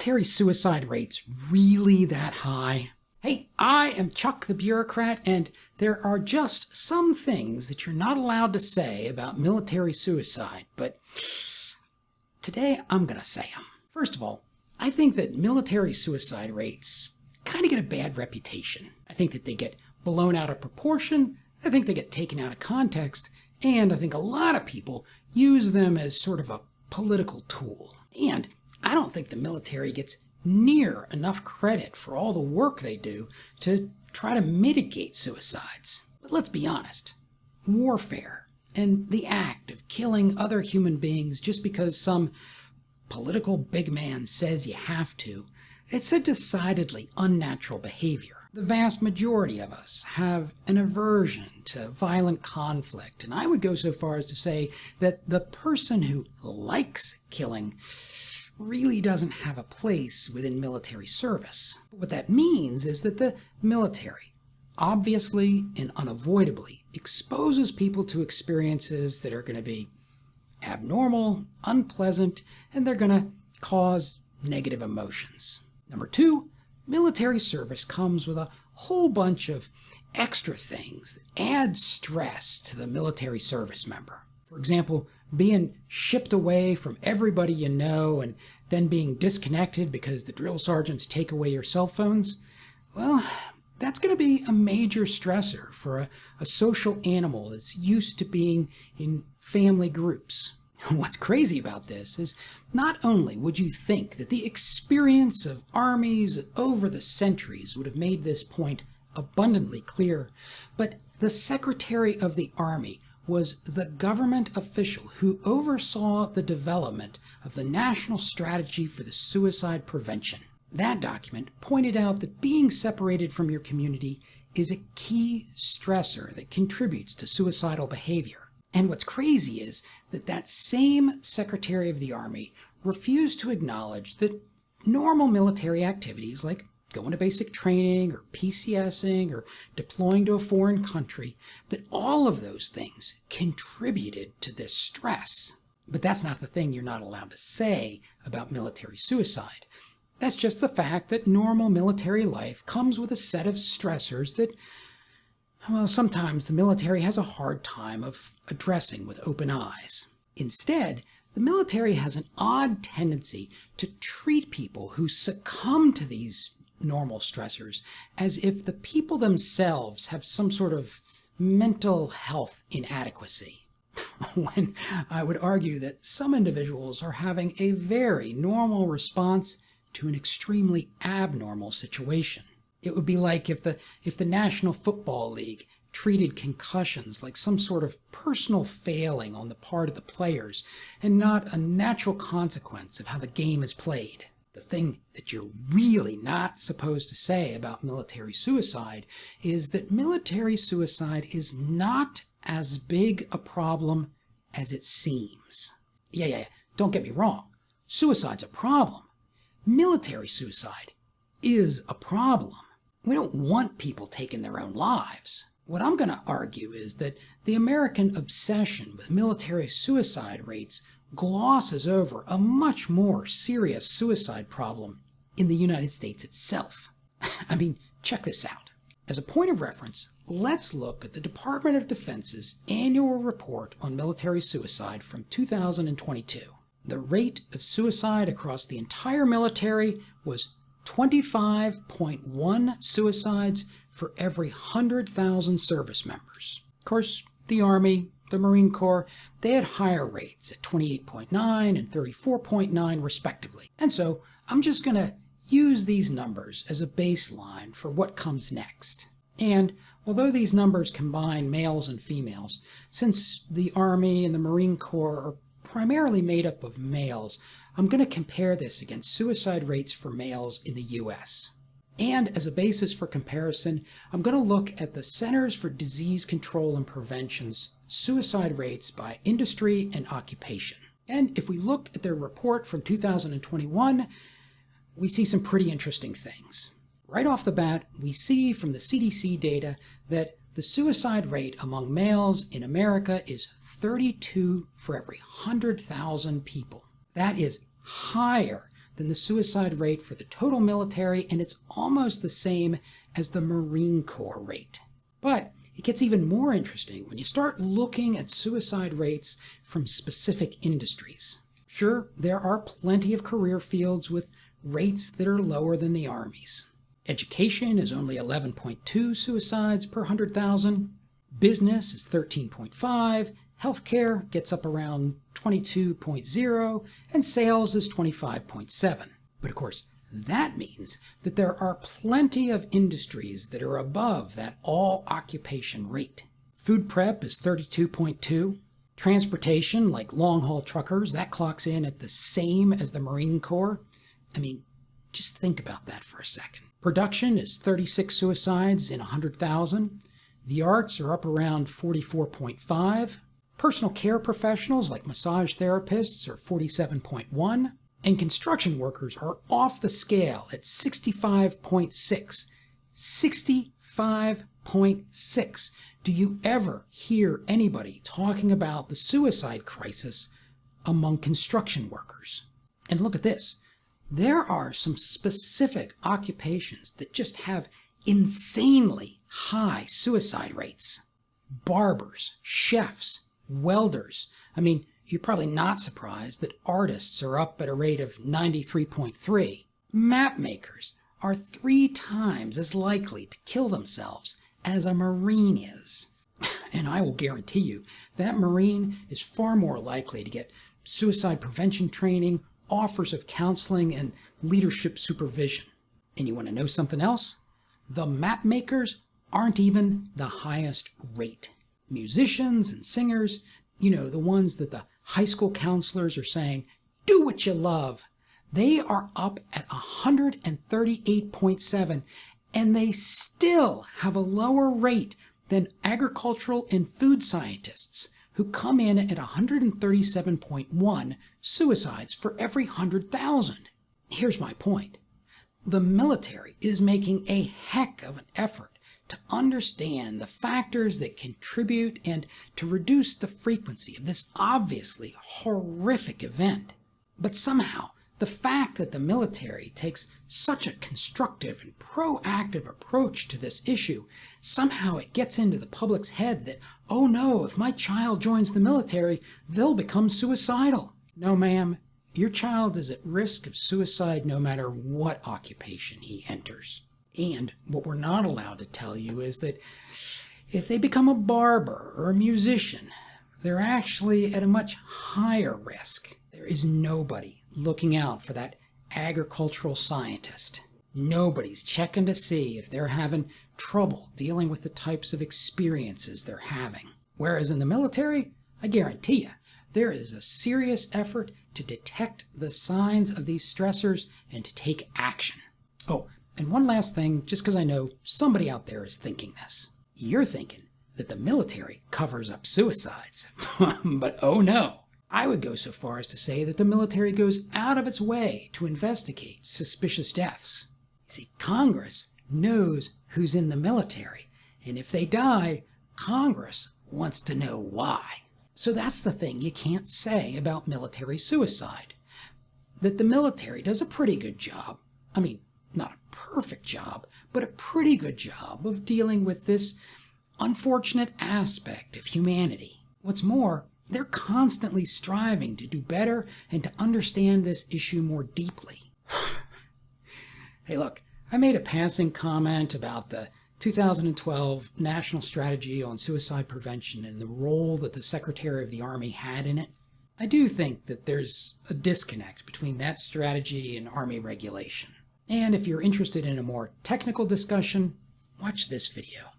military suicide rates really that high? Hey, I am Chuck the Bureaucrat, and there are just some things that you're not allowed to say about military suicide, but today I'm going to say them. First of all, I think that military suicide rates kind of get a bad reputation. I think that they get blown out of proportion, I think they get taken out of context, and I think a lot of people use them as sort of a political tool. And I don't think the military gets near enough credit for all the work they do to try to mitigate suicides. But let's be honest, warfare and the act of killing other human beings just because some political big man says you have to, it's a decidedly unnatural behavior. The vast majority of us have an aversion to violent conflict, and I would go so far as to say that the person who likes killing really doesn't have a place within military service. But what that means is that the military, obviously and unavoidably, exposes people to experiences that are going to be abnormal, unpleasant, and they're going to cause negative emotions. Number two, military service comes with a whole bunch of extra things that add stress to the military service member. For example, being shipped away from everybody you know and then being disconnected because the drill sergeants take away your cell phones, well, that's going to be a major stressor for a social animal that's used to being in family groups. What's crazy about this is not only would you think that the experience of armies over the centuries would have made this point abundantly clear, but the Secretary of the Army was the government official who oversaw the development of the National Strategy for the Suicide Prevention. That document pointed out that being separated from your community is a key stressor that contributes to suicidal behavior. And what's crazy is that that same Secretary of the Army refused to acknowledge that normal military activities like going to basic training or PCSing or deploying to a foreign country, that all of those things contributed to this stress. But that's not the thing you're not allowed to say about military suicide. That's just the fact that normal military life comes with a set of stressors that, well, sometimes the military has a hard time of addressing with open eyes. Instead, the military has an odd tendency to treat people who succumb to these normal stressors as if the people themselves have some sort of mental health inadequacy. When I would argue that some individuals are having a very normal response to an extremely abnormal situation. It would be like if the National Football League treated concussions like some sort of personal failing on the part of the players and not a natural consequence of how the game is played. The thing that you're really not supposed to say about military suicide is that military suicide is not as big a problem as it seems. Yeah, don't get me wrong. Suicide's a problem. Military suicide is a problem. We don't want people taking their own lives. What I'm going to argue is that the American obsession with military suicide rates glosses over a much more serious suicide problem in the United States itself. I mean, check this out. As a point of reference, let's look at the Department of Defense's annual report on military suicide from 2022. The rate of suicide across the entire military was 25.1 suicides for every 100,000 service members. Of course, the Army, the Marine Corps, they had higher rates at 28.9 and 34.9 respectively. And so I'm just going to use these numbers as a baseline for what comes next. And although these numbers combine males and females, since the Army and the Marine Corps are primarily made up of males, I'm going to compare this against suicide rates for males in the U.S. And as a basis for comparison, I'm going to look at the Centers for Disease Control and Prevention's suicide rates by industry and occupation. And if we look at their report from 2021, we see some pretty interesting things. Right off the bat, we see from the CDC data that the suicide rate among males in America is 32 for every 100,000 people. That is higher than the suicide rate for the total military, and it's almost the same as the Marine Corps rate. But it gets even more interesting when you start looking at suicide rates from specific industries. Sure, there are plenty of career fields with rates that are lower than the Army's. Education is only 11.2 suicides per 100,000. Business is 13.5. Healthcare gets up around 22.0. And sales is 25.7. But of course, that means that there are plenty of industries that are above that all-occupation rate. Food prep is 32.2. Transportation, like long-haul truckers, that clocks in at the same as the Marine Corps. I mean, just think about that for a second. Production is 36 suicides in 100,000. The arts are up around 44.5. Personal care professionals like massage therapists are 47.1. And construction workers are off the scale at 65.6. 65.6. Do you ever hear anybody talking about the suicide crisis among construction workers? And look at this. There are some specific occupations that just have insanely high suicide rates. Barbers, chefs, welders. I mean, you're probably not surprised that artists are up at a rate of 93.3. Map makers are 3 times as likely to kill themselves as a Marine is. And I will guarantee you that Marine is far more likely to get suicide prevention training, offers of counseling, and leadership supervision. And you want to know something else? The map makers aren't even the highest rate. Musicians and singers, the ones that the high school counselors are saying, do what you love. They are up at 138.7, and they still have a lower rate than agricultural and food scientists, who come in at 137.1 suicides for every 100,000. Here's my point. The military is making a heck of an effort to understand the factors that contribute and to reduce the frequency of this obviously horrific event. But somehow, the fact that the military takes such a constructive and proactive approach to this issue, somehow it gets into the public's head that, oh no, if my child joins the military, they'll become suicidal. No, ma'am, your child is at risk of suicide no matter what occupation he enters. And what we're not allowed to tell you is that if they become a barber or a musician, they're actually at a much higher risk. There is nobody looking out for that agricultural scientist. Nobody's checking to see if they're having trouble dealing with the types of experiences they're having. Whereas in the military, I guarantee you, there is a serious effort to detect the signs of these stressors and to take action. Oh, and one last thing, just because I know somebody out there is thinking this. You're thinking that the military covers up suicides. But oh no. I would go so far as to say that the military goes out of its way to investigate suspicious deaths. You see, Congress knows who's in the military, and if they die, Congress wants to know why. So that's the thing you can't say about military suicide. That the military does a pretty good job. I mean, not a perfect job, but a pretty good job of dealing with this unfortunate aspect of humanity. What's more, they're constantly striving to do better and to understand this issue more deeply. Hey, look, I made a passing comment about the 2012 National Strategy on Suicide Prevention and the role that the Secretary of the Army had in it. I do think that there's a disconnect between that strategy and Army regulation. And if you're interested in a more technical discussion, watch this video.